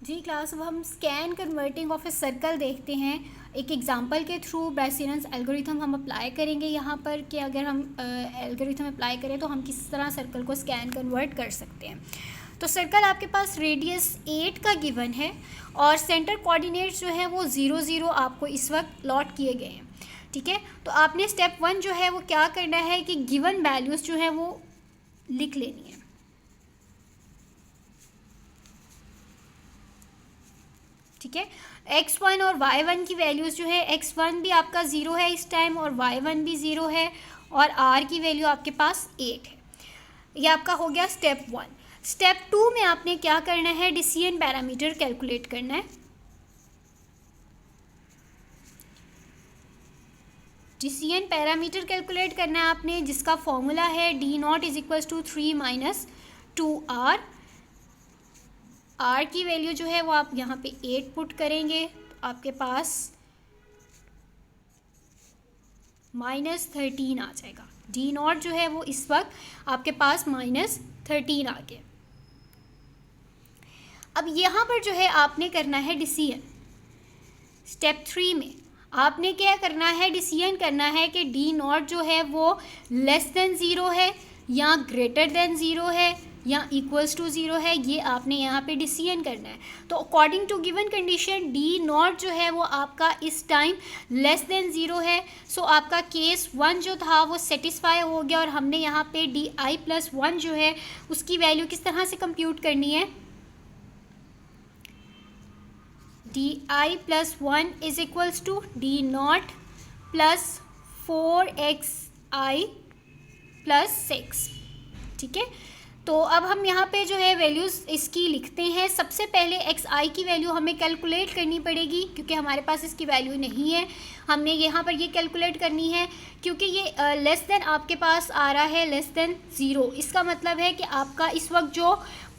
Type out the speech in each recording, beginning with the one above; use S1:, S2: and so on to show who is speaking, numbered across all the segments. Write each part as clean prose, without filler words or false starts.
S1: जी class, अब हम scan converting of a circle देखते हैं। एक एग्जांपल के थ्रू ब्रेसियन्स एल्गोरिथम हम अप्लाई करेंगे यहाँ पर कि अगर हम एल्गोरिथम अप्लाई करें तो हम किस तरह सर्कल को स्कैन कन्वर्ट कर सकते हैं। तो सर्कल आपके पास रेडियस 8 का गिवन है और सेंटर कोऑर्डिनेट्स जो है वो 0 0 आपको इस वक्त लॉट किए गए हैं। ठीक है, तो आपने स्टेप 1 जो है वो क्या करना है कि गिवन वैल्यूज़ जो है वो लिख लेनी है। ठीक है, x1 और y1 की वैल्यूज़ जो है x1 भी आपका 0 है इस टाइम और y1 भी 0 है और r की वैल्यू आपके पास 8 है। ये आपका हो गया स्टेप 1। स्टेप 2 में आपने क्या करना है, डिसीजन पैरामीटर कैलकुलेट करना है। डिसीजन पैरामीटर कैलकुलेट करना है आपने, जिसका फॉर्मूला है d0 = 3 - 2r। r की वैल्यू जो है वो आप यहाँ पे 8 पुट करेंगे तो आपके पास -13 आ जाएगा। d0 जो है वो इस वक्त आपके पास -13 आ गया। अब यहाँ पर जो है आपने करना है डिसीजन। स्टेप 3 में आपने क्या करना है, डिसीजन करना है कि d0 जो है वो <0 है या <0 है या =0 है, ये आपने यहाँ पे डिसीजन करना है। तो according to given condition d0 जो है वो आपका इस टाइम <0 है। सो आपका केस 1 जो था वो सेटिस्फाई हो गया और हमने यहाँ पे di+1 जो है उसकी वैल्यू किस तरह से कंप्यूट करनी है, di+1 = d0 + 4xi + 6। ठीक है, तो अब हम यहाँ पे जो है वैल्यूज़ इसकी लिखते हैं। सबसे पहले xi की वैल्यू हमें कैलकुलेट करनी पड़ेगी क्योंकि हमारे पास इसकी वैल्यू नहीं है। हमने यहाँ पर ये कैलकुलेट करनी है क्योंकि ये लेस देन आपके पास आ रहा है <0। इसका मतलब है कि आपका इस वक्त जो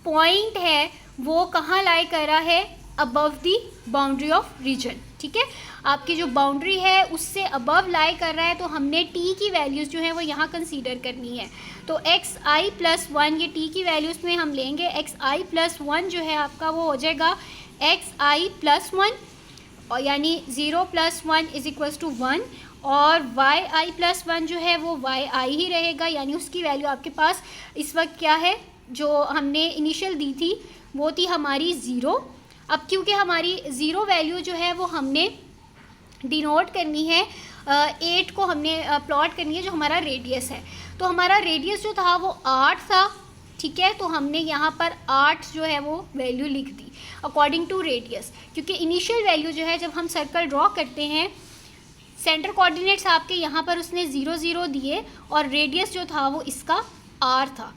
S1: पॉइंट है वो कहाँ लाई कर रहा है, above the boundary of region. ठीक है, आपकी जो बाउंड्री है उससे अबव लाई कर रहा है, तो हमने t की वैल्यूज़ जो है वो यहाँ कंसीडर करनी है। तो xi+1 ये t की वैल्यूज़ में हम लेंगे। xi+1 जो है आपका वो हो जाएगा xi+1 और यानी 0 + 1 = 1 और yi+1 जो है वो yi ही रहेगा, यानी उसकी वैल्यू आपके पास इस वक्त क्या है, जो हमने इनिशियल दी थी वो थी हमारी 0। अब क्योंकि हमारी 0 वैल्यू जो है वो हमने डिनोट करनी है, 8 को हमने प्लॉट करनी है जो हमारा रेडियस है। तो हमारा रेडियस जो था वो 8 था। ठीक है, तो हमने यहाँ पर 8 जो है वो वैल्यू लिख दी अकॉर्डिंग टू रेडियस, क्योंकि इनिशियल वैल्यू जो है जब हम सर्कल ड्रॉ करते हैं सेंटर कोऑर्डिनेट्स आपके यहाँ पर उसने 0 0 दिए और रेडियस जो था वो इसका r था।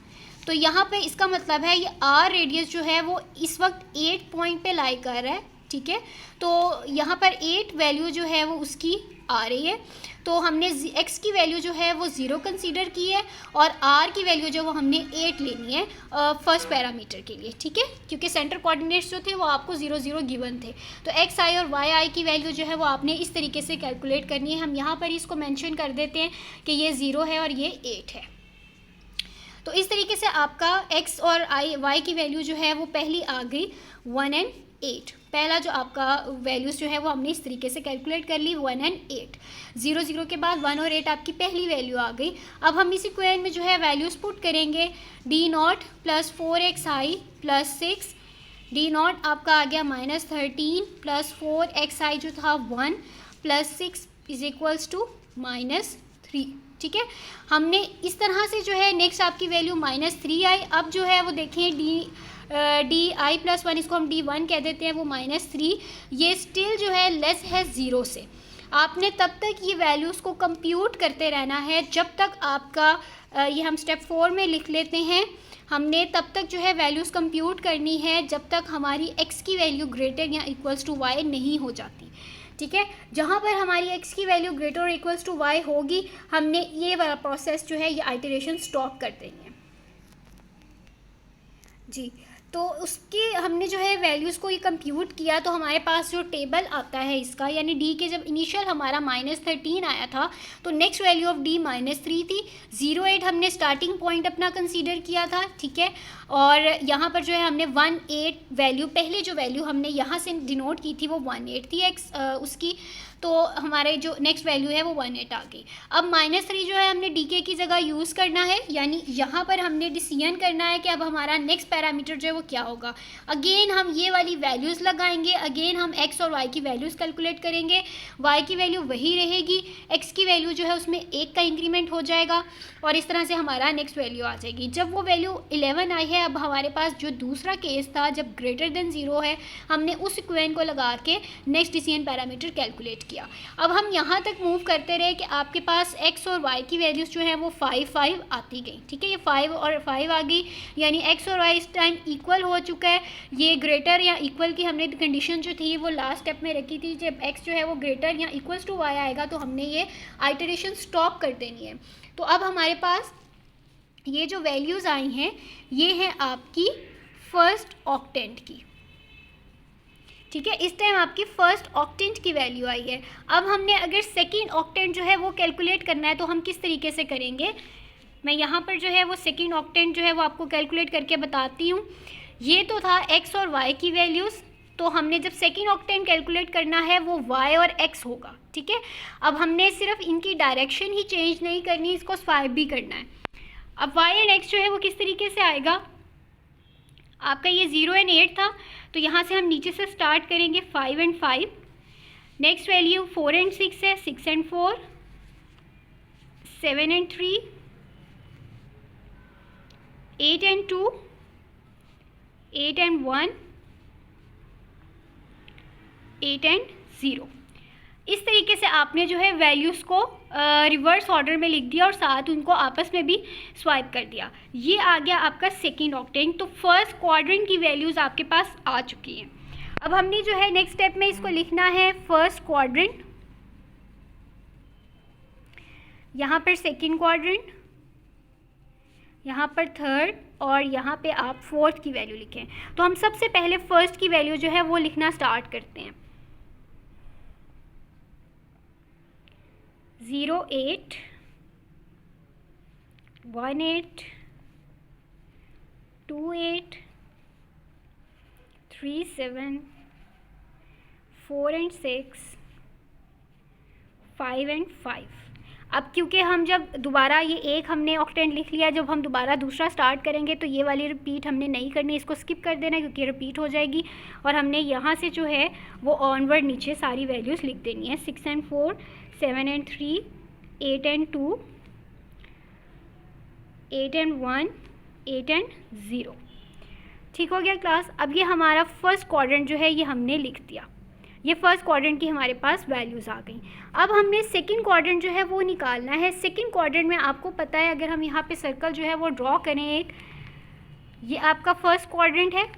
S1: तो यहाँ पे इसका मतलब है ये r रेडियस जो है वो इस वक्त 8 पॉइंट पे लाई कर रहा है। ठीक है, तो यहाँ पर 8 वैल्यू जो है वो उसकी आ रही है। तो हमने x की वैल्यू जो है वो 0 कंसीडर की है और r की वैल्यू जो वो हमने 8 लेनी है फर्स्ट पैरामीटर के लिए। ठीक है, क्योंकि सेंटर कोऑर्डिनेट्स जो थे वो आपको 0 0 गिवन थे, तो xi और yi की वैल्यू जो है वो आपने इस तरीके से कैलकुलेट करनी है। हम यहाँ पर इसको मेंशन कर देते हैं कि ये 0 है और ये 8 है। तो इस तरीके से आपका x और y की वैल्यू जो है वो पहली आ गई 1 और 8। पहला जो आपका वैल्यूज़ जो है वो हमने इस तरीके से कैलकुलेट कर ली 1 और 8। 0 0 के बाद 1 और 8 आपकी पहली वैल्यू आ गई। अब हम इस इक्वेशन में जो है वैल्यूज़ पुट करेंगे, d0 + 4xi + 6। d0 आपका आ गया -13 + 4xi जो था 1 + 6 = -3। ठीक है, हमने इस तरह से जो है नेक्स्ट आपकी वैल्यू -3 आई। अब जो है वो देखें di+1 इसको हम d1 कह देते हैं, वो -3, ये स्टिल जो है लेस है 0 से। आपने तब तक ये वैल्यूज़ को कंप्यूट करते रहना है जब तक आपका ये हम स्टेप 4 में लिख लेते हैं। हमने तब तक जो है वैल्यूज़ कंप्यूट करनी है जब तक हमारी x की वैल्यू ग्रेटर या इक्वल्स टू y नहीं हो जाती। ठीक है, जहाँ पर हमारी x की वैल्यू ग्रेटर और इक्वल्स टू y होगी हमने ये वाला प्रोसेस जो है ये आइटरेशन स्टॉप कर देंगे। जी, तो उसके हमने जो है वैल्यूज़ को ये कंप्यूट किया, तो हमारे पास जो टेबल आता है इसका, यानी डी के जब इनिशियल हमारा -13 आया था तो नेक्स्ट वैल्यू ऑफ डी -3 थी। 0.8 हमने स्टार्टिंग पॉइंट अपना कंसीडर किया था, ठीक है। और यहाँ पर जो है हमने 1.8 वैल्यू, पहले जो वैल्यू हमने यहाँ से डिनोट की थी वो 1.8 थी एक्स उसकी, तो हमारे जो नेक्स्ट वैल्यू है वो 1.8 आ गई। अब -3 जो है हमने डी की जगह यूज़ करना है, यानी यहाँ पर हमने डिसीजन करना है कि अब हमारा नेक्स्ट पैरामीटर जो है वो क्या होगा। अगेन हम ये वाली वैल्यूज़ लगाएंगे, अगेन हम एक्स और वाई की वैल्यूज़ कैलकुलेट करेंगे। वाई की वैल्यू वही रहेगी, एक्स की वैल्यू जो है उसमें 1 का इंक्रीमेंट हो जाएगा और इस तरह से हमारा नेक्स्ट वैल्यू आ जाएगी। जब वो वैल्यू 11 आई है, अब हमारे पास जो दूसरा केस था जब ग्रेटर देन 0 है, हमने उस इक्वेशन को लगा के नेक्स्ट डिसीजन पैरामीटर कैलकुलेट किया। अब हम यहाँ तक मूव करते रहे कि आपके पास एक्स और वाई की वैल्यूज़ जो है वो 5 आती गई, ठीक है। ये 5 और 5 आ गई, यानी एक्स और वाई इस टाइम इक्वल हो चुका है। ये ग्रेटर या इक्वल की हमने कंडीशन जो थी वो लास्ट स्टेप में रखी थी, जब एक्स जो है वो ग्रेटर या इक्वल्स टू वाई आएगा तो हमने ये आइटरेशन स्टॉप कर देनी है। तो अब हमारे पास ये जो वैल्यूज़ आई हैं ये हैं आपकी फर्स्ट ऑक्टेंट की, ठीक है। इस टाइम आपकी फर्स्ट ऑक्टेंट की वैल्यू आई है। अब हमने अगर सेकेंड ऑक्टेंट जो है वो कैलकुलेट करना है तो हम किस तरीके से करेंगे, मैं यहाँ पर जो है वो सेकेंड ऑक्टेंट जो है वो आपको कैलकुलेट करके बताती हूँ। ये तो था एक्स और वाई की वैल्यूज़, तो हमने जब सेकेंड ऑक्टेंट कैलकुलेट करना है वो वाई और एक्स होगा, ठीक है। अब हमने सिर्फ इनकी डायरेक्शन ही चेंज नहीं करनी, इसको स्वाइप भी करना है। अब वाई एंड एक्स जो है वो किस तरीके से आएगा, आपका ये 0 एंड 8 था, तो यहाँ से हम नीचे से स्टार्ट करेंगे 5 एंड 5। नेक्स्ट वैल्यू 4 एंड 6 है, 6 and 4, 7 and 3, 8 and 2, 8 and 1, 8 and 0। इस तरीके से आपने जो है वैल्यूज़ को रिवर्स ऑर्डर में लिख दिया और साथ उनको आपस में भी स्वाइप कर दिया। ये आ गया आपका सेकेंड ऑक्टेंट। तो फर्स्ट क्वाड्रेंट की वैल्यूज़ आपके पास आ चुकी हैं। अब हमने जो है नेक्स्ट स्टेप में इसको लिखना है फर्स्ट क्वाड्रेंट, यहाँ पर सेकेंड क्वाड्रेंट, यहाँ पर थर्ड और यहाँ पे आप फोर्थ की वैल्यू लिखें। तो हम सबसे पहले फर्स्ट की वैल्यू जो है वो लिखना स्टार्ट करते हैं। 0 8 1 8 2 8 3 7 4 एंड 6 5 एंड 5। अब क्योंकि हम जब दोबारा ये एक हमने ऑक्टेंट लिख लिया, जब हम दोबारा दूसरा स्टार्ट करेंगे तो ये वाली रिपीट हमने नहीं करनी, इसको स्किप कर देना क्योंकि रिपीट हो जाएगी। और हमने यहाँ से जो है वो ऑनवर्ड नीचे सारी वैल्यूज़ लिख देनी है। 6 and 4, 7 and 3, 8 and 2, 8 and 1, 8 and 0। ठीक हो गया क्लास। अब ये हमारा फर्स्ट क्वाड्रेंट जो है ये हमने लिख दिया। ये फर्स्ट क्वाड्रेंट की हमारे पास वैल्यूज़ आ गई। अब हमने सेकंड क्वाड्रेंट जो है वो निकालना है। सेकंड क्वाड्रेंट में आपको पता है, अगर हम यहाँ पे सर्कल जो है वो ड्रॉ करें एक, ये आपका फर्स्ट क्वाड्रेंट है,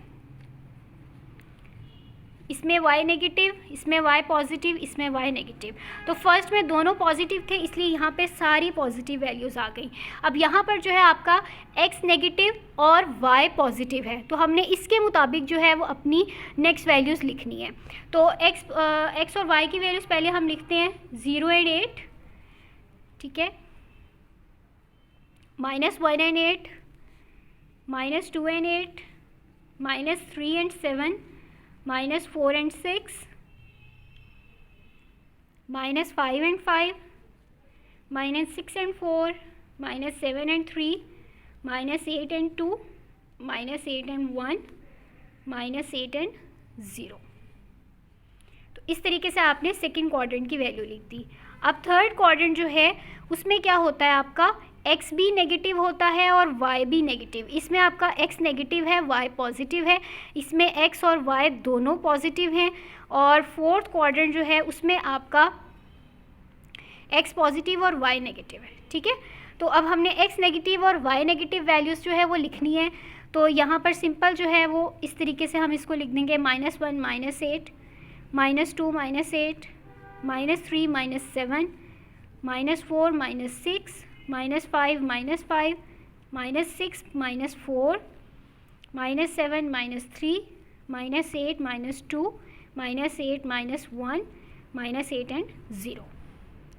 S1: इसमें y नेगेटिव, इसमें y पॉजिटिव, इसमें y नेगेटिव। तो फर्स्ट में दोनों पॉजिटिव थे इसलिए यहाँ पे सारी पॉजिटिव वैल्यूज़ आ गई। अब यहाँ पर जो है आपका x नेगेटिव और y पॉजिटिव है, तो हमने इसके मुताबिक जो है वो अपनी नेक्स्ट वैल्यूज़ लिखनी है। तो x और y की वैल्यूज़ पहले हम लिखते हैं 0 एंड 8, ठीक है, -1 and 8, -2 and 8, -3 and 7, -4 and 6, -5 and 5, -6 and 4, -7 and 3, -8 and 2, -8 and 1, -8 and 0। तो इस तरीके से आपने सेकंड क्वाड्रेंट की वैल्यू लिख दी। अब थर्ड क्वाड्रेंट जो है उसमें क्या होता है, आपका x भी नेगेटिव होता है और y भी नेगेटिव। इसमें आपका x नेगेटिव है, y पॉजिटिव है, इसमें x और y दोनों पॉजिटिव हैं। और फोर्थ क्वाड्रेंट जो है उसमें आपका x पॉजिटिव और y नेगेटिव है, ठीक है। तो अब हमने x नेगेटिव और y नेगेटिव वैल्यूज़ जो है वो लिखनी है। तो यहाँ पर सिंपल जो है वो इस तरीके से हम इसको लिख देंगे, -1 -8, -2 -8, -3 -7, -4 -6, -5 -5, -6 -4, -7 -3 -8 -2 -8 -1 -8 एंड 0।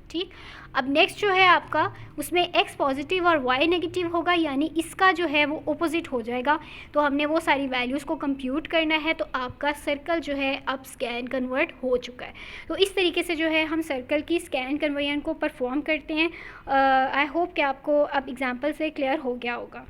S1: ठीक, अब नेक्स्ट जो है आपका उसमें x पॉजिटिव और y नेगेटिव होगा, यानी इसका जो है वो ओपोजिट हो जाएगा। तो हमने वो सारी वैल्यूज़ को कंप्यूट करना है। तो आपका सर्कल जो है अब स्कैन कन्वर्ट हो चुका है। तो इस तरीके से जो है हम सर्कल की स्कैन कन्वर्जन को परफॉर्म करते हैं। आई होप कि आपको अब एग्जांपल से क्लियर हो गया होगा।